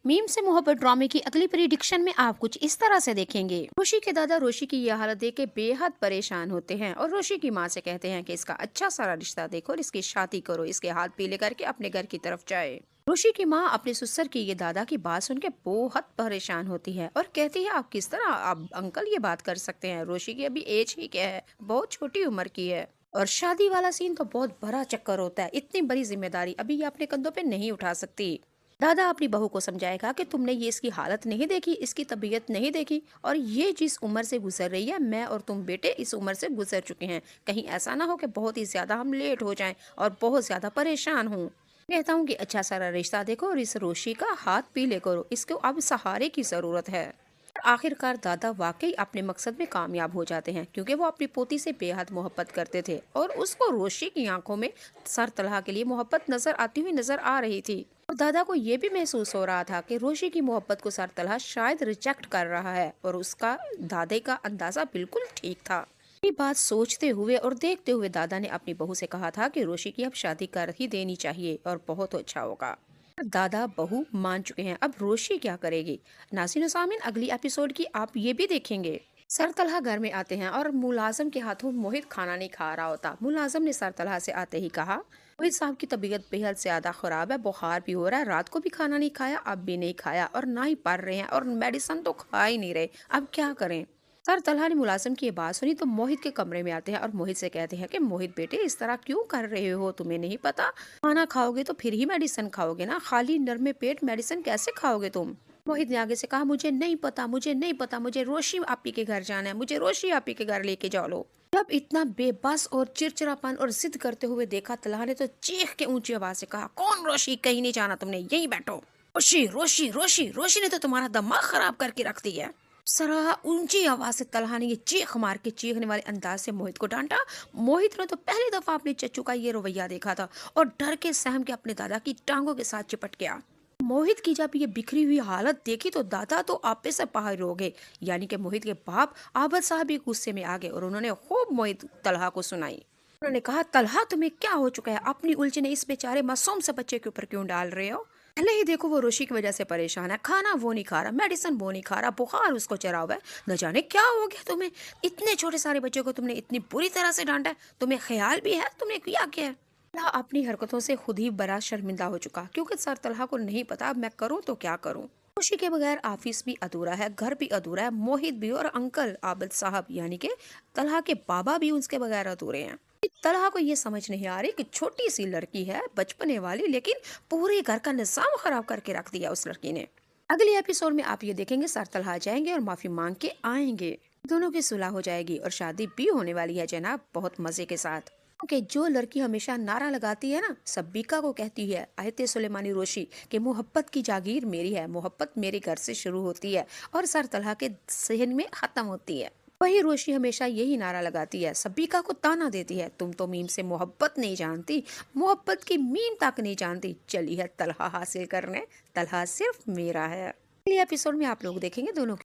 Meme से मोहब्बत ड्रामे की अगली प्रिडिक्शन में आप कुछ इस तरह से देखेंगे। रोशी के दादा रोशी की यह हालत देख के बेहद परेशान होते हैं और रोशी की माँ से कहते हैं कि इसका अच्छा सारा रिश्ता देखो और इसकी शादी करो, इसके हाथ पीले करके अपने घर की तरफ जाए। रोशी की माँ अपने ससुर की ये दादा की बात सुन के बहुत परेशान होती है और कहती है, आप किस तरह आप अंकल ये बात कर सकते हैं, रोशी की अभी एज ही क्या है, बहुत छोटी उम्र की है। और शादी वाला सीन तो बहुत बड़ा चक्कर होता है, इतनी बड़ी जिम्मेदारी अभी ये अपने कंधों पे नहीं उठा सकती। दादा अपनी बहू को समझाएगा कि तुमने ये इसकी हालत नहीं देखी, इसकी तबीयत नहीं देखी, और ये जिस उम्र से गुजर रही है मैं और तुम बेटे इस उम्र से गुजर चुके हैं, कहीं ऐसा ना हो कि बहुत ही ज्यादा हम लेट हो जाएं और बहुत ज्यादा परेशान हूँ। कहता हूँ कि अच्छा सारा रिश्ता देखो और इस रोशी का हाथ पीले करो, इसको अब सहारे की जरूरत है। और आखिरकार दादा वाकई अपने मकसद में कामयाब हो जाते हैं, क्योंकि वो अपनी पोती से बेहद मोहब्बत करते थे और उसको रोशी की आंखों में सर तलहा के लिए मोहब्बत नजर आती हुई नजर आ रही थी। और दादा को ये भी महसूस हो रहा था कि रोशी की मोहब्बत को सर तलहा शायद रिजेक्ट कर रहा है, और उसका दादे का अंदाजा बिल्कुल ठीक था। ये बात सोचते हुए और देखते हुए दादा ने अपनी बहू से कहा था कि रोशी की अब शादी कर ही देनी चाहिए और बहुत अच्छा होगा। दादा बहू मान चुके हैं, अब रोशी क्या करेगी। नाज़रीन और सामीन, अगली एपिसोड की आप ये भी देखेंगे। सर तलहा घर में आते हैं और मुलाजम के हाथों मोहित खाना नहीं खा रहा होता। मुलाजम ने सर तलहा से आते ही कहा, मोहित साहब की तबीयत बेहद ज्यादा खराब है, बुखार भी हो रहा है, रात को भी खाना नहीं खाया, अब भी नहीं खाया और ना ही पढ़ रहे हैं और मेडिसिन तो खा ही नहीं रहे, अब क्या करें। सर तलहा ने मुलाजिम की ये बात सुनी तो मोहित के कमरे में आते हैं और मोहित से कहते हैं कि मोहित बेटे इस तरह क्यों कर रहे हो, तुम्हें नहीं पता खाना खाओगे तो फिर ही मेडिसिन खाओगे ना, खाली नरमे पेट मेडिसिन कैसे खाओगे तुम। मोहित ने आगे से कहा, मुझे नहीं पता, मुझे नहीं पता, मुझे रोशी आपी के घर जाना है, मुझे रोशी आपी के घर लेके जाओ लो। जब इतना बेबस और चिड़चिड़ापन और जिद करते हुए देखा तलहा ने तो चीख के ऊंची आवाज से कहा, कौन रोशी, कहीं नहीं जाना तुमने, यहीं बैठो। रोशी रोशी रोशी रोशी ने तो तुम्हारा दिमाग खराब करके रख दिया है। सरा ऊंची आवाज से तलहा ने ये चीख मार के चीखने वाले अंदाज से मोहित को डांटा। मोहित ने तो पहली दफा अपने चच्चू का ये रवैया देखा था और डर के सहम के अपने दादा की टांगों के साथ चिपट गया। मोहित की जब ये बिखरी हुई हालत देखी तो दादा तो आपे से बाहर हो गए, यानी कि मोहित के बाप आबद साहब भी गुस्से में आ गए और उन्होंने खूब मोहित तलहा को सुनाई। उन्होंने कहा, तलहा तुम्हें क्या हो चुका है, अपनी उलझने इस बेचारे मासूम से बच्चे के ऊपर क्यों डाल रहे हो। पहले ही देखो वो रोशी की वजह से परेशान है, खाना वो नहीं खा रहा, मेडिसिन वो नहीं खा रहा, बुखार उसको चढ़ा हुआ है, न जाने क्या हो गया तुम्हें, इतने छोटे सारे बच्चे को तुमने इतनी बुरी तरह से डांटा है, तुम्हें ख्याल भी है तुमने किया क्या है। तलहा अपनी हरकतों से खुद ही बड़ा शर्मिंदा हो चुका, क्योंकि सर तलहा को नहीं पता अब मैं करूं तो क्या करूं। खुशी के बगैर ऑफिस भी अधूरा है, घर भी अधूरा है, मोहित भी और अंकल आबिद साहब यानी कि तलहा के बाबा भी उसके बगैर अधूरे हैं। तलहा को ये समझ नहीं आ रही कि छोटी सी लड़की है बचपने वाली, लेकिन पूरे घर का निजाम खराब करके रख दिया उस लड़की ने। अगले एपिसोड में आप ये देखेंगे सर तलहा जाएंगे और माफी मांग के आएंगे, दोनों की सुलह हो जाएगी और शादी भी होने वाली है जनाब, बहुत मजे के साथ। कि जो लड़की हमेशा नारा लगाती है ना, सब्बीका को कहती है आयते सुलेमानी रोशी कि मोहब्बत की जागीर मेरी है, मोहब्बत मेरे घर से शुरू होती है और सर तलहा के सहन में खत्म होती है। वही रोशी हमेशा यही नारा लगाती है, सब्बीका को ताना देती है, तुम तो मीम से मोहब्बत नहीं जानती, मोहब्बत की मीम तक नहीं जानती, चली है तलहा हासिल करने, तलहा सिर्फ मेरा है। अगले एपिसोड में आप लोग देखेंगे दोनों